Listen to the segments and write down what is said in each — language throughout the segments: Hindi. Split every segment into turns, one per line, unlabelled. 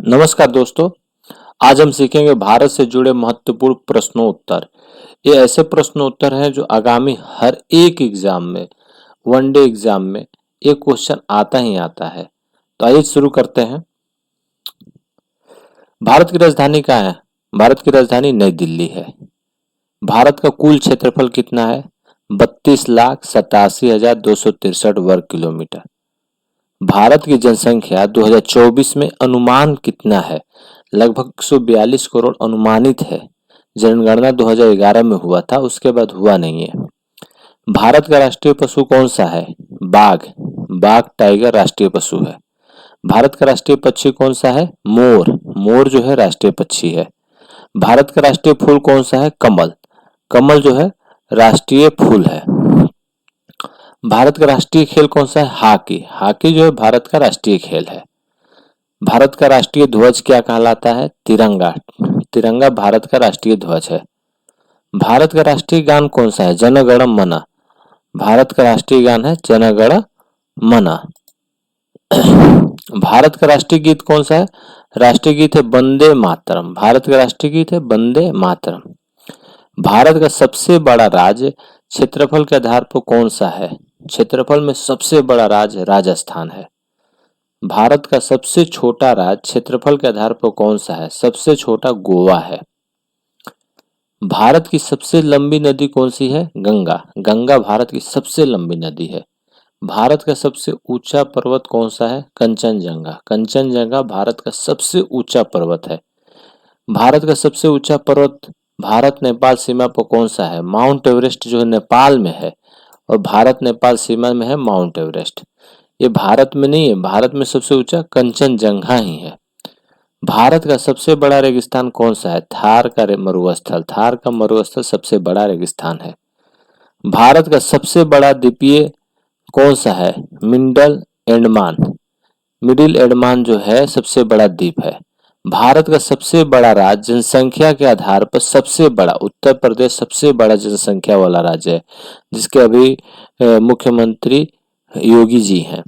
नमस्कार दोस्तों। आज हम सीखेंगे भारत से जुड़े महत्वपूर्ण प्रश्नोत्तर। ये ऐसे प्रश्नोत्तर हैं जो आगामी हर एक एग्जाम में, वनडे एग्जाम में ये क्वेश्चन आता ही आता है। तो आइए शुरू करते हैं। भारत की राजधानी कहाँ है? भारत की राजधानी नई दिल्ली है। भारत का कुल क्षेत्रफल कितना है? 32,87,263 वर्ग किलोमीटर। भारत की जनसंख्या 2024 में अनुमान कितना है? लगभग 142 करोड़ अनुमानित है। जनगणना 2011 में हुआ था, उसके बाद हुआ नहीं है। भारत का राष्ट्रीय पशु कौन सा है? बाघ। बाघ टाइगर राष्ट्रीय पशु है। भारत का राष्ट्रीय पक्षी कौन सा है? मोर। मोर जो है राष्ट्रीय पक्षी है। भारत का राष्ट्रीय फूल कौन सा है? कमल। कमल जो है राष्ट्रीय फूल है। भारत का राष्ट्रीय खेल कौन सा है? हॉकी। हॉकी जो है भारत का राष्ट्रीय खेल है। भारत का राष्ट्रीय ध्वज क्या कहलाता है? तिरंगा। तिरंगा भारत का राष्ट्रीय ध्वज है। भारत का राष्ट्रीय गान कौन सा है? जन गण मन। भारत का राष्ट्रीय गान है जन गण मन। भारत का राष्ट्रीय गीत कौन सा है? राष्ट्रीय गीत है वंदे मातरम। भारत का राष्ट्रीय गीत है वंदे मातरम। भारत का सबसे बड़ा राज्य क्षेत्रफल के आधार पर कौन सा है? क्षेत्रफल में सबसे बड़ा राज्य राजस्थान है। भारत का सबसे छोटा राज्य क्षेत्रफल के आधार पर कौन सा है? सबसे छोटा गोवा है। भारत की सबसे लंबी नदी कौन सी है? गंगा। गंगा भारत की सबसे लंबी नदी है। भारत का सबसे ऊंचा पर्वत कौन सा है? कंचनजंगा। कंचनजंगा भारत का सबसे ऊंचा पर्वत है। भारत का सबसे ऊंचा पर्वत भारत नेपाल सीमा पर कौन सा है? माउंट एवरेस्ट जो है नेपाल में है और भारत नेपाल सीमा में है माउंट एवरेस्ट। ये भारत में नहीं है, भारत में सबसे ऊंचा कंचनजंगा ही है। भारत का सबसे बड़ा रेगिस्तान कौन सा है? थार का मरुस्थल। थार का मरुस्थल सबसे बड़ा रेगिस्तान है। भारत का सबसे बड़ा द्वीपीय कौन सा है? मिडल एंडमान। मिडिल एंडमान जो है सबसे बड़ा द्वीप है। भारत का सबसे बड़ा राज्य जनसंख्या के आधार पर सबसे बड़ा, उत्तर प्रदेश सबसे बड़ा जनसंख्या वाला राज्य है, जिसके अभी मुख्यमंत्री योगी जी हैं।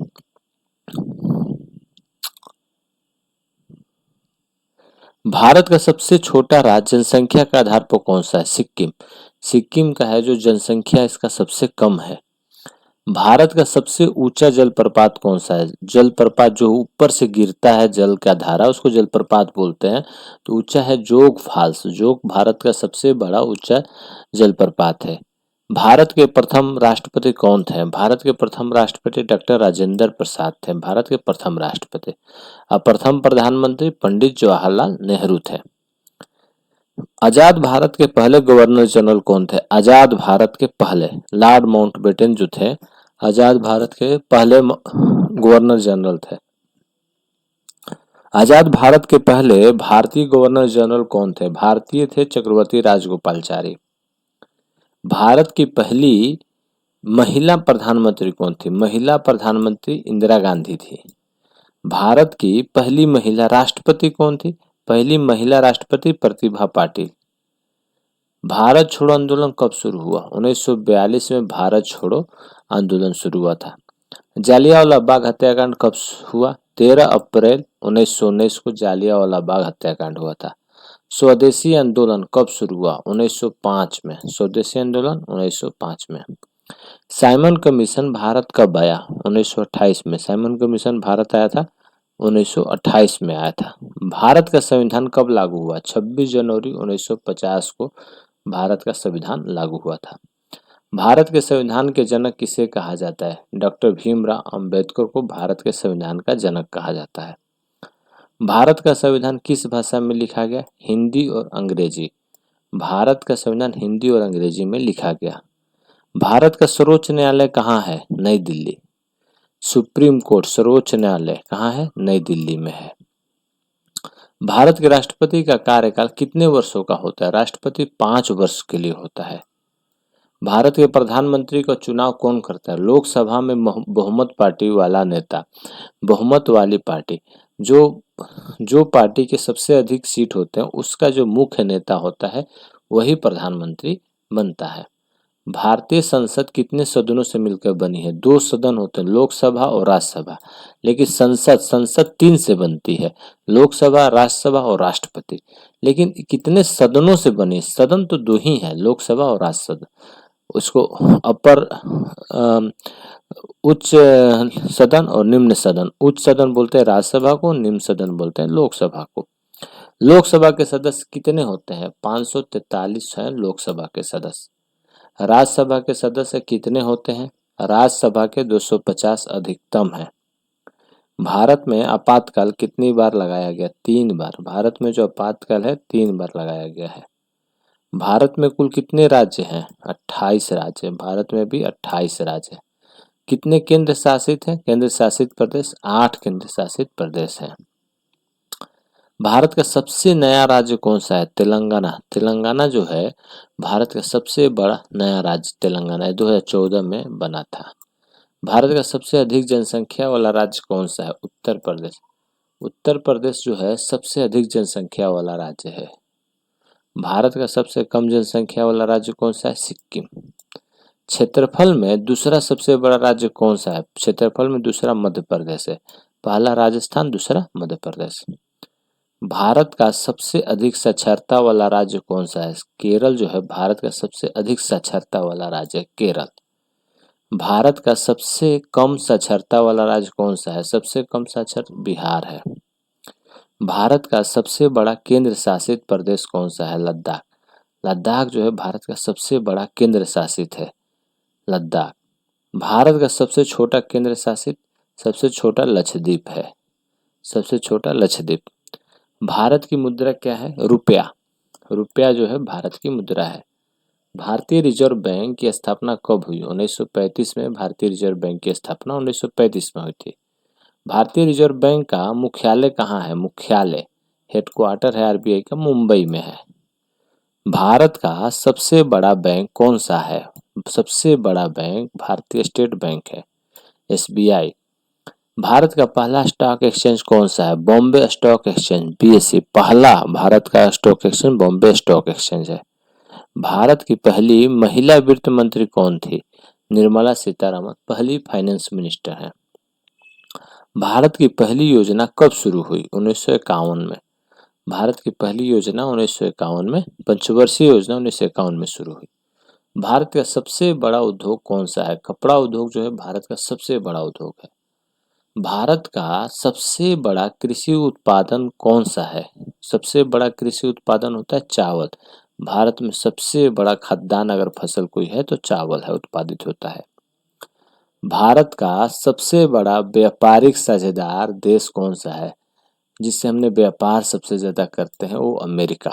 भारत का सबसे छोटा राज्य जनसंख्या के आधार पर कौन सा है? सिक्किम। सिक्किम का है जो जनसंख्या इसका सबसे कम है। भारत का सबसे ऊंचा जलप्रपात कौन सा है? जलप्रपात जो ऊपर से गिरता है जल का धारा, उसको जलप्रपात बोलते हैं। तो ऊंचा है जोग फॉल्स। जोग भारत का सबसे बड़ा ऊंचा जलप्रपात है। भारत के प्रथम राष्ट्रपति कौन थे? भारत के प्रथम राष्ट्रपति डॉक्टर राजेंद्र प्रसाद थे। भारत के प्रथम राष्ट्रपति। और प्रथम प्रधानमंत्री पंडित जवाहरलाल नेहरू थे। आजाद भारत के पहले गवर्नर जनरल कौन थे? आजाद भारत के पहले लॉर्ड माउंटबेटन जो थे, आजाद भारत के पहले गवर्नर जनरल थे। आजाद भारत के पहले भारतीय गवर्नर जनरल कौन थे? भारतीय थे चक्रवर्ती राजगोपालचारी। भारत की पहली महिला प्रधानमंत्री कौन थी? महिला प्रधानमंत्री इंदिरा गांधी थी। भारत की पहली महिला राष्ट्रपति कौन थी? पहली महिला राष्ट्रपति प्रतिभा पाटिल। भारत छोड़ो आंदोलन कब शुरू हुआ? 1942 में भारत छोड़ो आंदोलन शुरू हुआ था। जालियांवाला बाग हत्याकांड कब हुआ? 13 अप्रैल 1919 को जालियांवाला बाग हत्याकांड हुआ था। स्वदेशी आंदोलन कब शुरू हुआ? 1905 में। स्वदेशी आंदोलन 1905 में। साइमन कमीशन भारत कब आया? 1928 में। साइमन कमीशन भारत आया था 1928 में आया था। भारत का संविधान कब लागू हुआ? 26 जनवरी 1950 को भारत का संविधान लागू हुआ था। भारत के संविधान के जनक किसे कहा जाता है? डॉक्टर भीमराव अंबेडकर को भारत के संविधान का जनक कहा जाता है। भारत का संविधान किस भाषा में लिखा गया? हिंदी और अंग्रेजी। भारत का संविधान हिंदी और अंग्रेजी में लिखा गया। भारत का सर्वोच्च न्यायालय कहाँ है? नई दिल्ली। सुप्रीम कोर्ट सर्वोच्च न्यायालय कहाँ है? नई दिल्ली में है। भारत के राष्ट्रपति का कार्यकाल कितने वर्षों का होता है? राष्ट्रपति 5 वर्ष के लिए होता है। भारत के प्रधानमंत्री का चुनाव कौन करता है? लोकसभा में बहुमत पार्टी वाला नेता, बहुमत वाली पार्टी, जो पार्टी के सबसे अधिक सीट होते हैं उसका जो मुख्य नेता होता है वही प्रधानमंत्री बनता है। भारतीय संसद कितने सदनों से मिलकर बनी है? 2 सदन होते हैं, लोकसभा और राज्यसभा। लेकिन संसद 3 से बनती है, लोकसभा, राज्यसभा और राष्ट्रपति। लेकिन कितने सदनों से बनी? सदन तो 2 ही है, लोकसभा और राज्यसभा। उसको अपर उच्च सदन और निम्न सदन। उच्च सदन बोलते हैं राज्यसभा को, निम्न सदन बोलते हैं लोकसभा को। लोकसभा के सदस्य कितने होते हैं? 543 हैं लोकसभा के सदस्य। राज्यसभा के सदस्य कितने होते हैं? राज्यसभा के 250 अधिकतम है। भारत में आपातकाल कितनी बार लगाया गया? 3 बार। भारत में जो आपातकाल है 3 बार लगाया गया है। भारत में कुल कितने राज्य हैं? 28 राज्य। भारत में भी 28 राज्य हैं। कितने केंद्र शासित हैं? केंद्र शासित प्रदेश 8 केंद्र शासित प्रदेश हैं। भारत का सबसे नया राज्य कौन सा है? तेलंगाना। तेलंगाना जो है भारत का सबसे बड़ा नया राज्य तेलंगाना है, 2014 में बना था। भारत का सबसे अधिक जनसंख्या वाला राज्य कौन सा है? उत्तर प्रदेश। उत्तर प्रदेश जो है सबसे अधिक जनसंख्या वाला राज्य है। भारत का सबसे कम जनसंख्या वाला राज्य कौन सा है? सिक्किम। क्षेत्रफल में दूसरा सबसे बड़ा राज्य कौन सा है? क्षेत्रफल में दूसरा मध्य प्रदेश है, पहला राजस्थान, दूसरा मध्य प्रदेश। भारत का सबसे अधिक साक्षरता वाला राज्य कौन सा है? केरल जो है भारत का सबसे अधिक साक्षरता वाला राज्य है, केरल। भारत का सबसे कम साक्षरता वाला राज्य कौन सा है? सबसे कम साक्षर बिहार है। भारत का सबसे बड़ा केंद्र शासित प्रदेश कौन सा है? लद्दाख। लद्दाख जो है भारत का सबसे बड़ा केंद्र शासित है, लद्दाख। भारत का सबसे छोटा केंद्र शासित, सबसे छोटा लक्षद्वीप है, सबसे छोटा लक्षद्वीप। भारत की मुद्रा क्या है? रुपया। रुपया जो है भारत की मुद्रा है। भारतीय रिजर्व बैंक की स्थापना कब हुई? 1935 में भारतीय रिजर्व बैंक की स्थापना 1935 में हुई थी। भारतीय रिजर्व बैंक का मुख्यालय कहाँ है? मुख्यालय, हेडक्वार्टर है आरबीआई का, मुंबई में है। भारत का सबसे बड़ा बैंक कौन सा है? सबसे बड़ा बैंक भारतीय स्टेट बैंक है, एसबीआई। भारत का पहला स्टॉक एक्सचेंज कौन सा है? Bombay stock exchange, BSE. पहला भारत का stock exchange Bombay stock exchange है। भारत की पहली महिला वित्त मंत्री कौन थी? निर्मला सीतारमण पहली फाइनेंस मिनिस्टर है। भारत की पहली योजना कब शुरू हुई? 1951 में। भारत की पहली योजना 1951 में, पंचवर्षीय योजना 1951 में शुरू हुई। भारत का सबसे बड़ा उद्योग कौन सा है? कपड़ा उद्योग जो है भारत का सबसे बड़ा उद्योग है। भारत का सबसे बड़ा कृषि उत्पादन कौन सा है? सबसे बड़ा कृषि उत्पादन होता है चावल। भारत में सबसे बड़ा खाद्यान्न अगर फसल कोई है तो चावल है, उत्पादित होता है। भारत का सबसे बड़ा व्यापारिक साझेदार देश कौन सा है? जिससे हमने व्यापार सबसे ज्यादा करते हैं वो अमेरिका।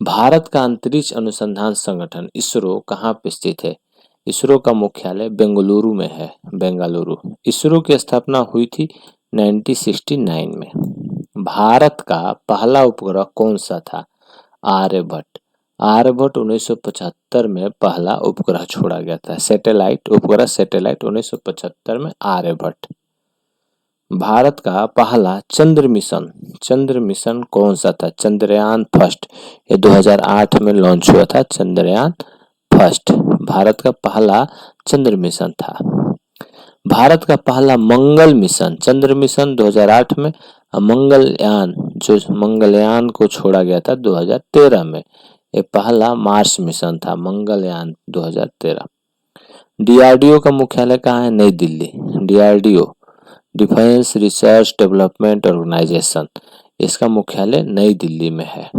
भारत का अंतरिक्ष अनुसंधान संगठन इसरो कहाँ पे स्थित है? इसरो का मुख्यालय बेंगलुरु में है, बेंगलुरु। इसरो की स्थापना हुई थी 1969 में। भारत का पहला उपग्रह कौन सा था? आर्यभट्ट। आर्यभट्ट 1975 में पहला उपग्रह छोड़ा गया था, सैटेलाइट उपग्रह, सैटेलाइट 1975 में आर्यभट्ट। भारत का पहला चंद्र मिशन कौन सा था? चंद्रयान फर्स्ट, ये 2008 में लॉन्च हुआ था, चंद्रयान फर्स्ट भारत का पहला चंद्र मिशन था। भारत का पहला मंगल मिशन, चंद्र मिशन 2008 में, मंगलयान जो मंगलयान को छोड़ा गया था 2013 में, ये पहला मार्स मिशन था, मंगलयान 2013। डीआरडीओ का मुख्यालय कहाँ है? Nai Delhi. DRDO, defence research development organisation, इसका मुख्यालय नई दिल्ली में है।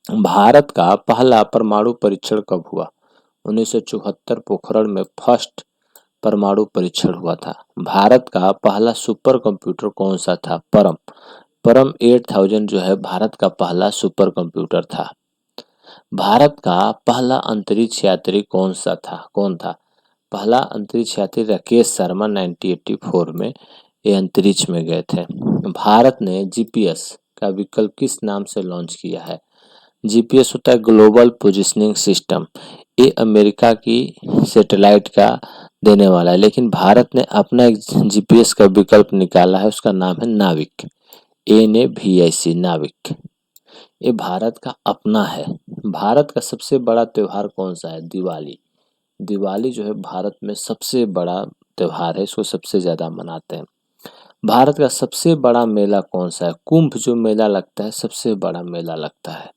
भारत का पहला परमाणु परीक्षण कब हुआ? 1974 पोखरण में फर्स्ट परमाणु परीक्षण हुआ था। भारत का पहला सुपर कंप्यूटर कौन सा था? परम 8000 जो है भारत का पहला सुपर कंप्यूटर था। भारत का पहला अंतरिक्ष यात्री कौन था? पहला अंतरिक्ष यात्री राकेश शर्मा 1984 में ये अंतरिक्ष में गए थे। भारत ने जीपीएस का विकल्प किस नाम से लॉन्च किया है? जीपीएस होता है ग्लोबल पोजिशनिंग सिस्टम, ये अमेरिका की सैटेलाइट का देने वाला है, लेकिन भारत ने अपना एक जीपीएस का विकल्प निकाला है, उसका नाम है नाविक, NAVIC, नाविक। ये भारत का अपना है। भारत का सबसे बड़ा त्योहार कौन सा है? दिवाली। दिवाली जो है भारत में सबसे बड़ा त्योहार है, इसको सबसे ज्यादा मनाते हैं। भारत का सबसे बड़ा मेला कौन सा है? कुंभ जो मेला लगता है सबसे बड़ा मेला लगता है।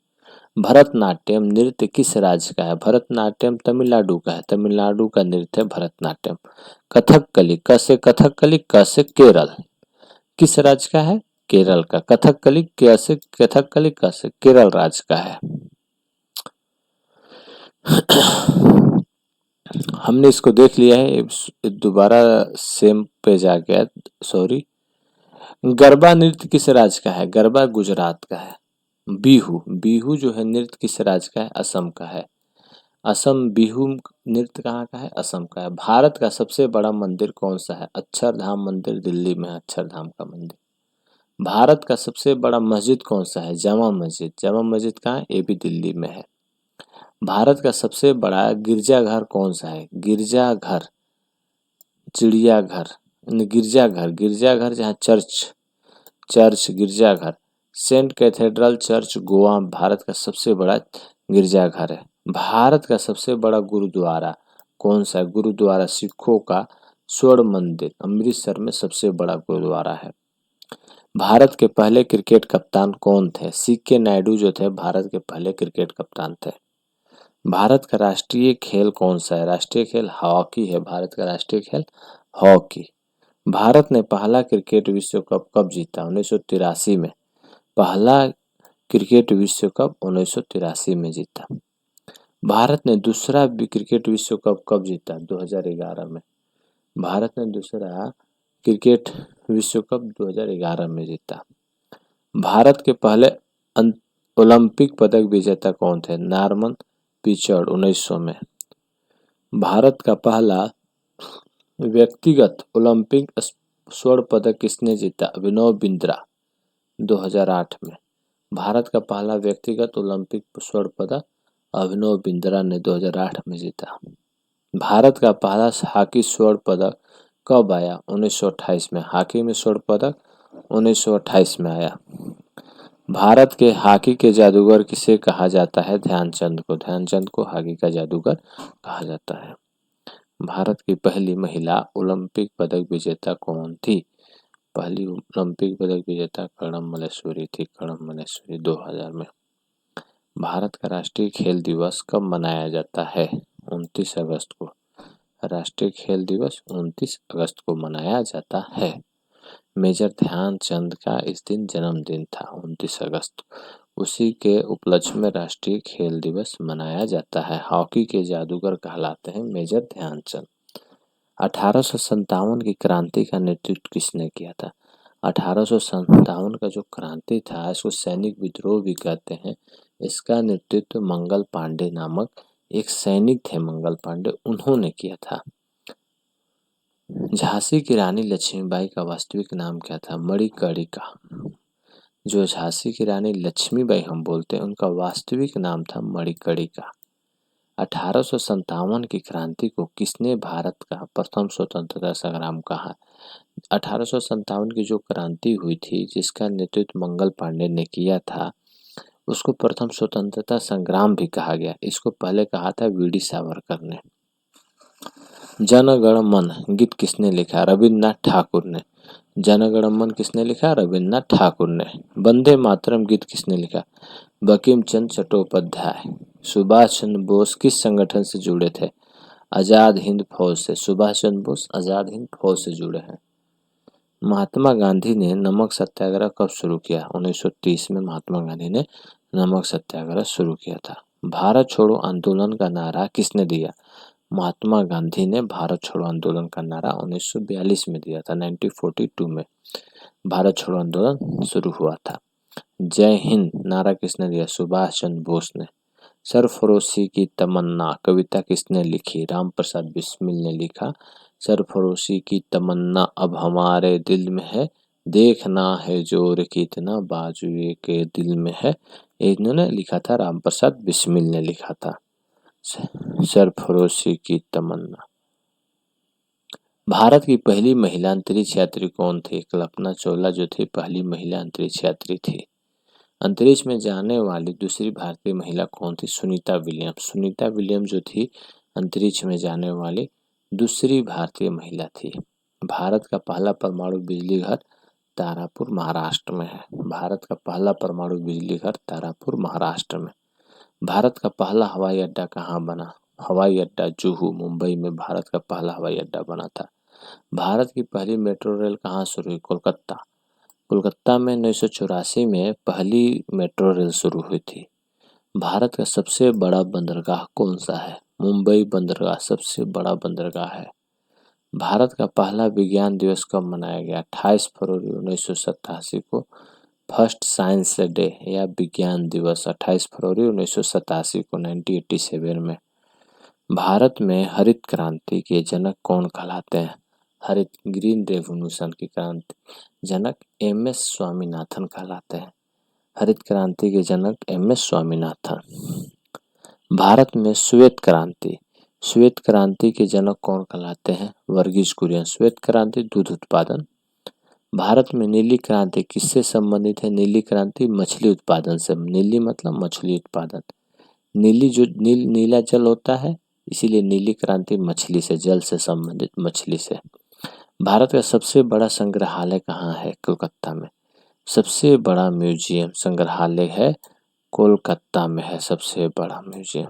भरतनाट्यम नृत्य किस राज्य का है? भरतनाट्यम तमिलनाडु का है, तमिलनाडु का नृत्य है भरतनाट्यम। कथकली, क से कथकली, क से केरल, किस राज्य का है? केरल का। कथकली, क से कथकली, क से केरल राज्य का है। हमने इसको देख लिया है, दोबारा सेम पे जाके, सॉरी। गरबा नृत्य किस राज्य का है? गरबा गुजरात का है। बिहू, बिहू जो है नृत्य किस राज्य का है? असम का है। असम बिहू नृत्य कहाँ का है? असम का है। भारत का सबसे बड़ा मंदिर कौन सा है? अक्षरधाम मंदिर, दिल्ली में है अक्षरधाम का मंदिर। भारत का सबसे बड़ा मस्जिद कौन सा है? जामा मस्जिद, जामा मस्जिद कहाँ है? ये भी दिल्ली में है। भारत का सबसे बड़ा गिरजाघर कौन सा है? गिरजाघर, चिड़ियाघर, गिरजाघर, गिरजाघर जहाँ चर्च, चर्च गिरजाघर। Saint cathedral church Goa Bharat का सबसे बड़ा गिरजाघर है। भारत का सबसे बड़ा गुरुद्वारा कौन सा है? गुरुद्वारा सिखों का स्वर्ण मंदिर अमृतसर में सबसे बड़ा गुरुद्वारा है। भारत के पहले क्रिकेट कप्तान कौन थे? सीके नायडू जो थे भारत के पहले क्रिकेट कप्तान थे। भारत का राष्ट्रीय खेल कौन सा है? राष्ट्रीय खेल हॉकी है, भारत का राष्ट्रीय खेल हॉकी। भारत ने पहला क्रिकेट विश्व कप कब जीता? 1983 में। पहला क्रिकेट विश्व कप 1983 में जीता। भारत ने दूसरा क्रिकेट विश्व कप कब जीता? 2011 में। भारत ने दूसरा क्रिकेट विश्व कप 2011 में जीता। भारत के पहले ओलंपिक पदक विजेता कौन थे? नॉर्मन पिचर्ड 1900 में। भारत का पहला व्यक्तिगत ओलंपिक स्वर्ण पदक किसने जीता? अभिनव बिंद्रा 2008 में। भारत का पहला व्यक्तिगत ओलंपिक स्वर्ण पदक अभिनव बिंद्रा ने 2008 में जीता। भारत का पहला हॉकी स्वर्ण पदक कब आया? 1928 में। हॉकी में स्वर्ण पदक 1928 में आया। भारत के हॉकी के जादूगर किसे कहा जाता है? ध्यानचंद को। ध्यानचंद को हॉकी का जादूगर कहा जाता है। भारत की पहली महिला ओलंपिक पदक विजेता कौन थी? पहली ओलंपिक पदक विजेता कर्णम मल्लेश्वरी थी, कर्णम मल्लेश्वरी 2000 में। भारत का राष्ट्रीय खेल दिवस कब मनाया जाता है? 29 अगस्त को। राष्ट्रीय खेल दिवस 29 अगस्त को मनाया जाता है। मेजर ध्यानचंद का इस दिन जन्मदिन था, 29 अगस्त। उसी के उपलक्ष्य में राष्ट्रीय खेल दिवस मनाया जाता है। हॉकी के जादूगर कहलाते हैं मेजर ध्यानचंद। 1857 की क्रांति का नेतृत्व किसने किया था? 1857 का जो क्रांति था इसको सैनिक विद्रोह भी कहते हैं। इसका नेतृत्व मंगल पांडे नामक एक सैनिक थे, मंगल पांडे, उन्होंने किया था। झांसी की रानी लक्ष्मीबाई का वास्तविक नाम क्या था? मणिकर्णिका। जो झांसी की रानी लक्ष्मीबाई हम बोलते हैं उनका वास्तविक नाम था मणिकर्णिका। 1857 की क्रांति को किसने भारत का प्रथम स्वतंत्रता संग्राम कहा? 1857 की जो क्रांति हुई थी जिसका नेतृत्व मंगल पांडे ने किया था उसको प्रथम स्वतंत्रता संग्राम भी कहा गया। इसको पहले कहा था वीडी सावरकर ने। जन गण मन गीत किसने लिखा? रविन्द्रनाथ ठाकुर ने। जन गण मन किसने लिखा? रविन्द्रनाथ ठाकुर ने। वंदे मातरम गीत किसने लिखा? बंकिम चंद्र चट्टोपाध्याय। सुभाष चंद्र बोस किस संगठन से जुड़े थे? आजाद हिंद फौज से। सुभाष चंद्र बोस आजाद हिंद फौज से जुड़े हैं। महात्मा गांधी ने नमक सत्याग्रह कब शुरू किया? 1930 में महात्मा गांधी ने नमक सत्याग्रह शुरू किया था। भारत छोड़ो आंदोलन का नारा किसने दिया? महात्मा गांधी ने भारत छोड़ो आंदोलन का नारा 1942 में दिया था। 1942 में भारत छोड़ो आंदोलन शुरू हुआ था। जय हिंद नारा किसने दिया? सुभाष चंद्र बोस ने। सरफरोशी की तमन्ना कविता किसने लिखी? राम प्रसाद बिस्मिल ने लिखा। सरफरोशी की तमन्ना अब हमारे दिल में है, देखना है जोर कितना बाजुए के दिल में है। इन्होंने लिखा था, राम प्रसाद बिस्मिल ने लिखा था। सरफरोशी की तमन्ना। भारत की पहली महिला अंतरिक्ष यात्री कौन थी? कल्पना चावला जो थी पहली महिला अंतरिक्ष यात्री थी। अंतरिक्ष में जाने वाली दूसरी भारतीय महिला कौन थी? सुनीता विलियम्स। सुनीता विलियम्स जो थी अंतरिक्ष में जाने वाली दूसरी भारतीय महिला थी। भारत का पहला परमाणु बिजली घर तारापुर महाराष्ट्र में है। भारत का पहला परमाणु बिजली घर तारापुर महाराष्ट्र में। भारत का पहला हवाई अड्डा कहाँ बना? हवाई अड्डा जुहू मुंबई में भारत का पहला हवाई अड्डा बना था। भारत की पहली मेट्रो रेल कहाँ शुरू हुई? कोलकाता। कोलकाता में 1984 में पहली मेट्रो रेल शुरू हुई थी। भारत का सबसे बड़ा बंदरगाह कौन सा है? मुंबई बंदरगाह सबसे बड़ा बंदरगाह है। भारत का पहला विज्ञान दिवस कब मनाया गया? 28 फरवरी 1987 को फर्स्ट साइंस डे या विज्ञान दिवस 28 फरवरी 1987 को 1987 में। भारत में हरित क्रांति के जनक कौन कहलाते हैं? हरित ग्रीन रेवोल्यूशन की क्रांति जनक एम.एस. स्वामीनाथन कहलाते हैं। हरित क्रांति के जनक एम.एस. स्वामीनाथन। भारत में श्वेत क्रांति के जनक कौन कहलाते हैं? वर्गीज कुरियन। श्वेत क्रांति दूध उत्पादन। भारत में नीली क्रांति किससे संबंधित है? नीली क्रांति मछली उत्पादन से। नीली मतलब मछली उत्पादन। नीली जो नीला जल होता है इसीलिए नीली क्रांति मछली से, जल से संबंधित, मछली से। भारत का सबसे बड़ा संग्रहालय कहाँ है? कोलकाता में। सबसे बड़ा म्यूजियम संग्रहालय है कोलकाता में है सबसे बड़ा म्यूजियम।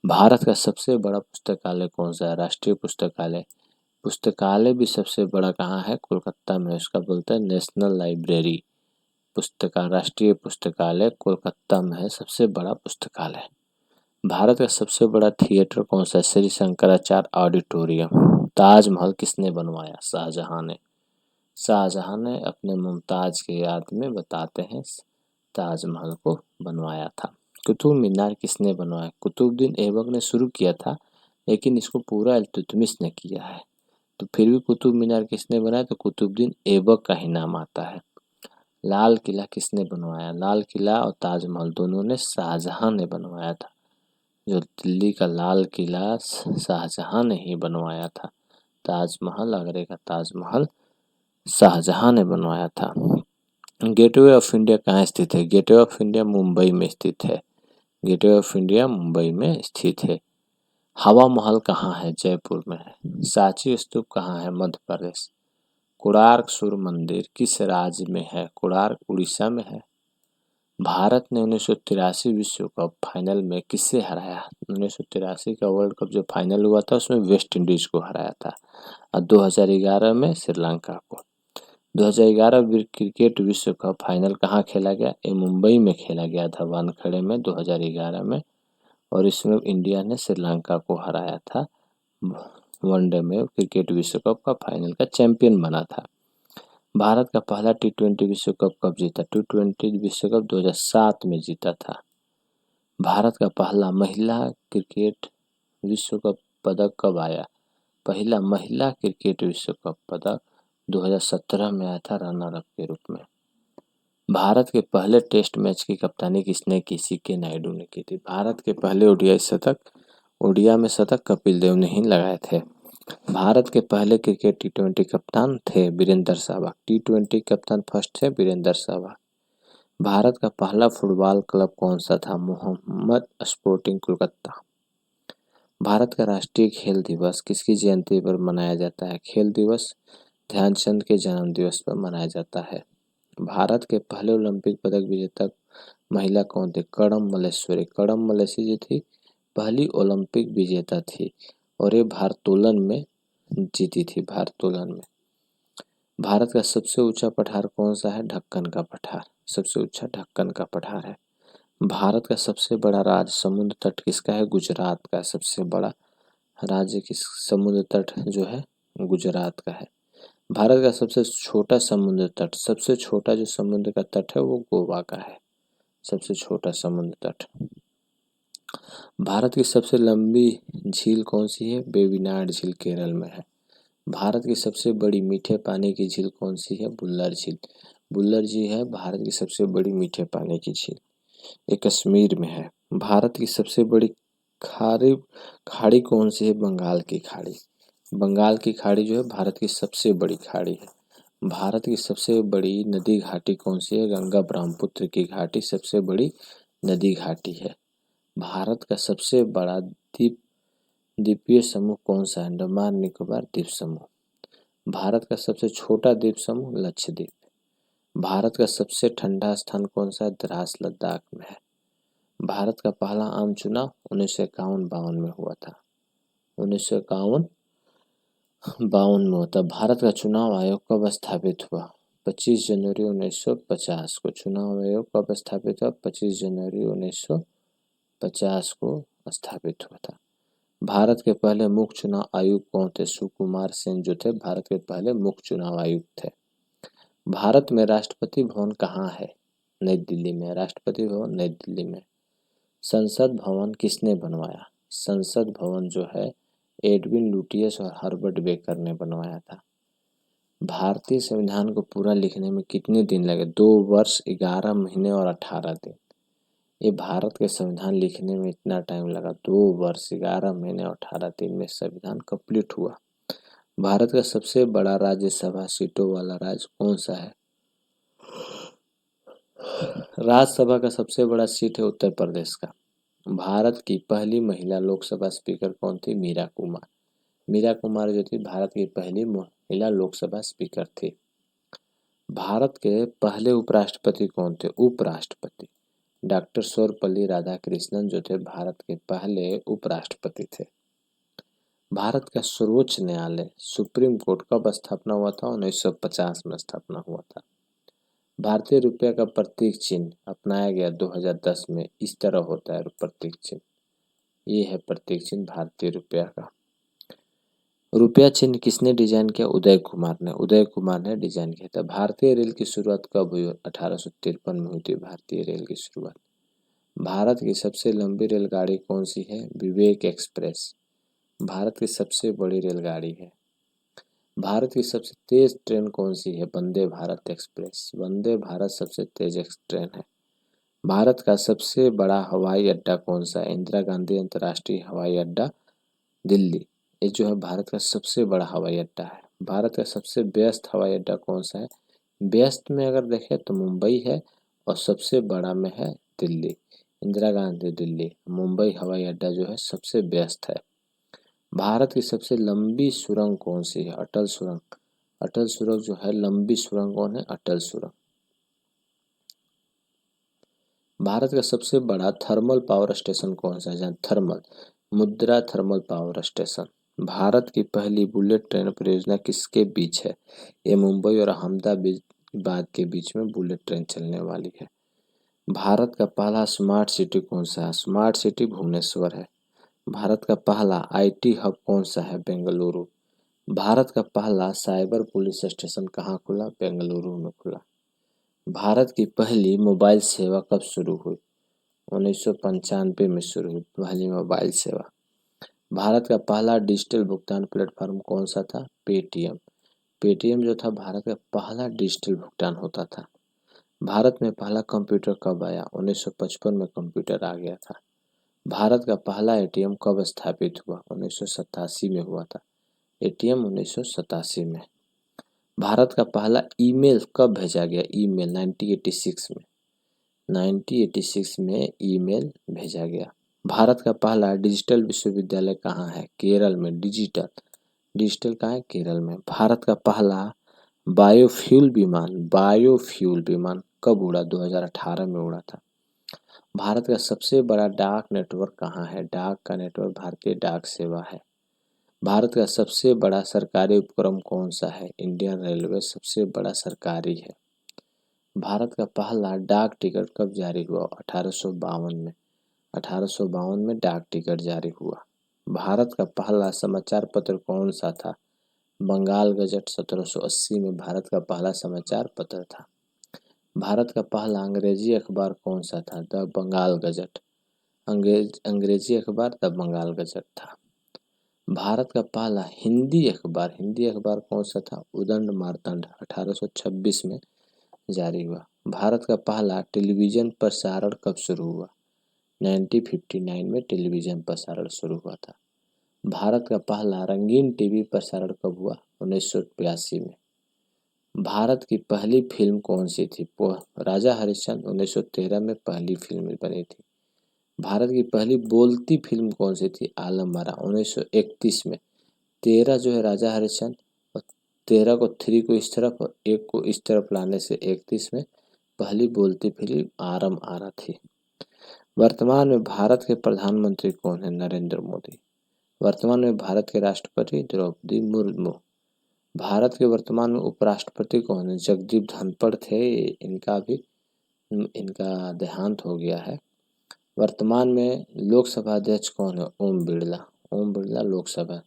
भारत का सबसे बड़ा पुस्तकालय कौन सा है? राष्ट्रीय पुस्तकालय। पुस्तकालय भी सबसे बड़ा कहाँ है? कोलकाता में। उसका बोलते हैं नेशनल लाइब्रेरी। राष्ट्रीय पुस्तकालय कोलकाता में है सबसे बड़ा पुस्तकालय। भारत का सबसे बड़ा थिएटर कौन सा है? श्री शंकराचार्य ऑडिटोरियम। ताजमहल किसने बनवाया? शाहजहां ने। शाहजहां ने अपने मुमताज की याद में बताते हैं ताजमहल को बनवाया था। कुतुब मीनार किसने बनवाया? कुतुबुद्दीन ऐबक ने शुरू किया था लेकिन इसको पूरा इल्तुतमिश ने किया है। तो फिर भी कुतुब मीनार किसने बनाया? तो कुतुबुद्दीन ऐबक का ही नाम आता है। लाल किला किसने बनवाया? लाल किला और ताजमहल दोनों ने शाहजहां ने बनवाया था। जो दिल्ली का लाल किला शाहजहां ने ही बनवाया था। ताजमहल, आगरे का ताजमहल शाहजहां ने बनवाया था। गेटवे ऑफ इंडिया कहाँ स्थित है? गेटवे ऑफ इंडिया मुंबई में स्थित है। गेटवे ऑफ इंडिया मुंबई में स्थित है। हवा महल कहाँ है? जयपुर में है। सांची स्तूप कहाँ है? मध्य प्रदेश। कोणार्क सूर्य मंदिर किस राज्य में है? कोणार्क उड़ीसा में है। भारत ने 1983 विश्व कप फाइनल में किससे हराया? 1983 का वर्ल्ड कप जो फाइनल हुआ था उसमें वेस्ट इंडीज को हराया था और 2011 में श्रीलंका को। 2011 क्रिकेट विश्व कप फाइनल कहाँ खेला गया? ये मुंबई में खेला गया था, वानखेड़े में 2011 में। और इसमें इंडिया ने श्रीलंका को हराया था। वनडे में क्रिकेट विश्व कप का फाइनल का चैंपियन बना था। भारत का पहला टी20 विश्व कप कब जीता? टी20 विश्व कप 2007 में जीता था। भारत का पहला महिला क्रिकेट विश्व कप पदक कब आया? पहला महिला क्रिकेट विश्व कप पदक 2017 में आया था रनर अप के रूप में। भारत के पहले टेस्ट मैच की कप्तानी किसने की? सी.के. नायडू ने की थी। भारत के पहले ओडिया में शतक कपिल देव ने ही लगाए थे। भारत के पहले क्रिकेट टी20 कप्तान थे वीरेंद्र सहवाग। टी20 कप्तान फर्स्ट थे वीरेंद्र सहवाग। भारत का पहला फुटबॉल क्लब कौन सा था? मोहम्मद स्पोर्टिंग कोलकाता। भारत का राष्ट्रीय खेल दिवस किसकी जयंती पर मनाया जाता है? खेल दिवस ध्यानचंद के जन्म दिवस पर मनाया जाता है। भारत के पहले ओलंपिक पदक विजेता महिला कौन थी? कडम मल्लेश्वरी। कडम मल्लेश्वरी जी थी पहली ओलंपिक विजेता थी और ये भारोत्तोलन में जीती थी। भारोत्तोलन में। भारत का सबसे ऊंचा पठार कौन सा है? ढक्कन का पठार। सबसे ऊंचा ढक्कन का पठार है। भारत का सबसे बड़ा राज्य समुद्र तट किसका है? गुजरात का। सबसे बड़ा राज्य किस समुद्र तट जो है गुजरात का है। भारत का सबसे छोटा समुद्र तट, सबसे छोटा जो समुद्र का तट है वो गोवा का है। सबसे छोटा समुद्र तट। भारत की सबसे लंबी झील कौन सी है? वेम्बनाड झील केरल में है। भारत की सबसे बड़ी मीठे पानी की झील कौन सी है? बुल्लर झील। बुल्लर झील है भारत की सबसे बड़ी मीठे पानी की झील। ये कश्मीर में है। भारत की सबसे बड़ी खाड़ी कौन सी है? बंगाल की खाड़ी। बंगाल की खाड़ी जो है भारत की सबसे बड़ी खाड़ी है। भारत की सबसे बड़ी नदी घाटी कौन सी है? गंगा ब्रह्मपुत्र की घाटी सबसे बड़ी नदी घाटी है। भारत का सबसे बड़ा द्वीप द्वीपीय समूह कौन सा है? अंडमान निकोबार द्वीप समूह। भारत का सबसे छोटा द्वीप समूह लक्षद्वीप। भारत का सबसे ठंडा स्थान कौन सा है? द्रास लद्दाख में है। भारत का पहला आम चुनाव 1951-52 में हुआ था। 1951-52 में होता। भारत का चुनाव आयोग कब स्थापित हुआ? 25 जनवरी 1950 को। चुनाव आयोग कब स्थापित हुआ? 25 जनवरी 1950 को स्थापित हुआ था। भारत के पहले मुख्य चुनाव आयुक्त कौन थे? सुकुमार सेन जो थे भारत के पहले मुख्य चुनाव आयुक्त थे। भारत में राष्ट्रपति भवन कहाँ है? नई दिल्ली में। राष्ट्रपति भवन नई दिल्ली में। संसद भवन किसने बनवाया? संसद भवन जो है एडविन लुटियस और हर्बर्ट बेकर ने बनवाया था। भारतीय संविधान को पूरा लिखने में कितने दिन लगे? 2 वर्ष 11 महीने और 18 दिन। ये भारत के संविधान लिखने में इतना टाइम लगा, 2 वर्ष 11 महीने और 18 दिन में संविधान कंप्लीट हुआ। भारत का सबसे बड़ा राज्यसभा सीटों वाला राज्य कौन सा है? राज्यसभा का सबसे बड़ा सीट है उत्तर प्रदेश का। भारत की पहली महिला लोकसभा स्पीकर कौन थी? मीरा कुमार। मीरा कुमार जो थी भारत की पहली महिला लोकसभा स्पीकर थी। भारत के पहले उपराष्ट्रपति कौन थे? उपराष्ट्रपति डॉक्टर सर्वपल्ली राधाकृष्णन जो थे भारत के पहले उपराष्ट्रपति थे। भारत का सर्वोच्च न्यायालय सुप्रीम कोर्ट कब स्थापना हुआ था? 1950 में स्थापना हुआ था। भारतीय रुपये का प्रतीक चिन्ह अपनाया गया 2010 में, इस तरह होता है प्रतीक चिन्ह। ये है प्रतीक चिन्ह भारतीय रुपया का। रुपया चिन्ह किसने डिजाइन किया? उदय कुमार ने। उदय कुमार ने डिजाइन किया था। भारतीय रेल की शुरुआत कब हुई? 1853 में हुई थी भारतीय रेल की शुरुआत। भारत की सबसे लंबी रेलगाड़ी कौन सी है? विवेक एक्सप्रेस भारत की सबसे बड़ी रेलगाड़ी है। भारत की सबसे तेज ट्रेन कौन सी है? वंदे भारत एक्सप्रेस। वंदे भारत सबसे तेज ट्रेन है। भारत का सबसे बड़ा हवाई अड्डा कौन सा है? इंदिरा गांधी अंतर्राष्ट्रीय हवाई अड्डा दिल्ली। ये जो है भारत का सबसे बड़ा हवाई अड्डा है। भारत का सबसे व्यस्त हवाई अड्डा कौन सा है? व्यस्त में अगर देखें तो मुंबई है और सबसे बड़ा में है दिल्ली। इंदिरा गांधी दिल्ली। मुंबई हवाई अड्डा जो है सबसे व्यस्त है। भारत की सबसे लंबी सुरंग कौन सी है? अटल सुरंग। अटल सुरंग जो है लंबी सुरंग कौन है? अटल सुरंग। भारत का सबसे बड़ा थर्मल पावर स्टेशन कौन सा है? थर्मल मुद्रा थर्मल पावर स्टेशन। भारत की पहली बुलेट ट्रेन परियोजना किसके बीच है? ये मुंबई और अहमदाबाद के बीच में बुलेट ट्रेन चलने वाली है। भारत का पहला स्मार्ट सिटी कौन सा है? स्मार्ट सिटी भुवनेश्वर है। भारत का पहला आईटी हब कौन सा है? बेंगलुरु। भारत का पहला साइबर पुलिस स्टेशन कहाँ खुला? बेंगलुरु में खुला। भारत की पहली मोबाइल सेवा कब शुरू हुई? 1995 में शुरू हुई पहली मोबाइल सेवा। भारत का पहला डिजिटल भुगतान प्लेटफॉर्म कौन सा था? पेटीएम। पेटीएम जो था भारत का पहला डिजिटल भुगतान होता था। भारत में पहला कंप्यूटर कब आया? 1955 में कंप्यूटर आ गया था। भारत का पहला एटीएम कब स्थापित हुआ? 1987 में हुआ था। एटीएम 1987 में। भारत का पहला ईमेल कब भेजा गया? ईमेल 1986 में। 1986 में ईमेल भेजा गया। भारत का पहला डिजिटल विश्वविद्यालय कहाँ है? केरल में। डिजिटल कहाँ है? केरल में। भारत का पहला बायोफ्यूल विमान कब उड़ा? 2018 में उड़ा था। भारत का सबसे बड़ा डाक नेटवर्क कहाँ है? डाक का नेटवर्क भारतीय डाक सेवा है। भारत का सबसे बड़ा सरकारी उपक्रम कौन सा है? इंडियन रेलवे सबसे बड़ा सरकारी है। भारत का पहला डाक टिकट कब जारी हुआ? 1852 में। 1852 में डाक टिकट जारी हुआ। भारत का पहला समाचार पत्र कौन सा था? बंगाल गजट 1780 में भारत का पहला समाचार पत्र था। भारत का पहला अंग्रेजी अखबार कौन सा था? The Bengal Gazette. अंग्रेजी अखबार द बंगाल गजट था। भारत का पहला हिंदी अखबार कौन सा था? उदंड मार्तंड 1826 में जारी हुआ। भारत का पहला टेलीविजन प्रसारण कब शुरू हुआ? 1959 में टेलीविजन प्रसारण शुरू हुआ था। भारत का पहला रंगीन टीवी प्रसारण कब हुआ? 1982 में। भारत की पहली फिल्म कौन सी थी? राजा हरिश्चंद्र 1913 में पहली फिल्म बनी थी। भारत की पहली बोलती फिल्म कौन सी थी? आलम आरा 1931 में। 13 जो है राजा हरिश्चंद्र, और 13 को 3 को इस तरफ और 1 को इस तरफ लाने से 31 में पहली बोलती फिल्म आलम आरा थी। वर्तमान में भारत के प्रधानमंत्री कौन है? नरेंद्र मोदी। वर्तमान में भारत के राष्ट्रपति द्रौपदी मुर्मू। भारत के वर्तमान में उपराष्ट्रपति कौन है? जगदीप धनखड़ थे, इनका देहांत हो गया है। वर्तमान में लोकसभा अध्यक्ष कौन है? ओम बिरला। ओम बिरला लोकसभा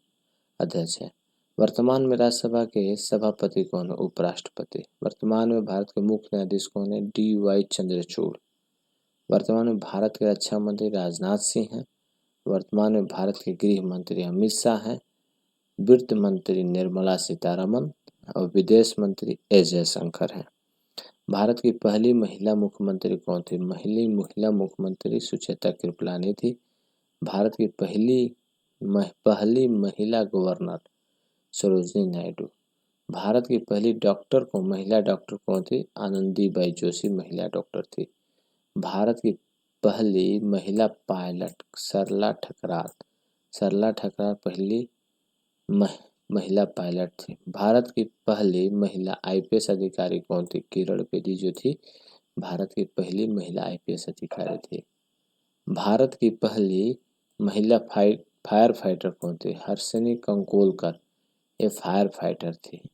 अध्यक्ष है। वर्तमान में राज्यसभा के सभापति कौन है? उपराष्ट्रपति। वर्तमान में भारत के मुख्य न्यायाधीश कौन है? DY चंद्रचूड़। वर्तमान में भारत के रक्षा मंत्री राजनाथ सिंह हैं। वर्तमान में भारत के गृह मंत्री अमित शाह हैं। वित्त मंत्री निर्मला सीतारमन और विदेश मंत्री एस जयशंकर हैं। भारत की पहली महिला मुख्यमंत्री कौन थी? महिला मुख्यमंत्री सुचेता कृपलानी थी। भारत की पहली महिला गवर्नर सरोजिनी नायडू। भारत की पहली महिला डॉक्टर कौन थी? आनंदीबाई जोशी महिला डॉक्टर थी। भारत की पहली महिला पायलट सरला ठकराल। सरला ठकराल पहली महिला पायलट थी। भारत की पहली महिला IPS अधिकारी कौन थी? किरण बेदी जो थी भारत की पहली महिला IPS अधिकारी थी। भारत की पहली महिला फायर फाइटर कौन थी? हर्षिनी कंकोलकर, ये फायर फाइटर थी।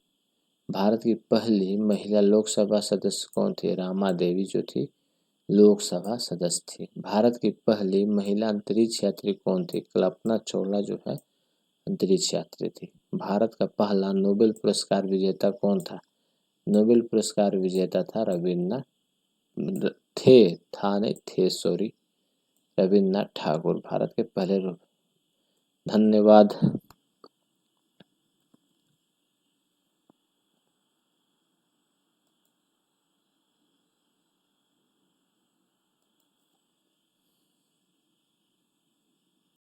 भारत की पहली महिला लोकसभा सदस्य कौन थी? रामा देवी जो थी लोकसभा सदस्य थी। भारत की पहली महिला अंतरिक्ष यात्री कौन थी? कल्पना चावला जो है अंतरिक्ष यात्री थी। भारत का पहला नोबेल पुरस्कार विजेता कौन था? नोबेल पुरस्कार विजेता था रविन्द्रनाथ ठाकुर, भारत के पहले। धन्यवाद।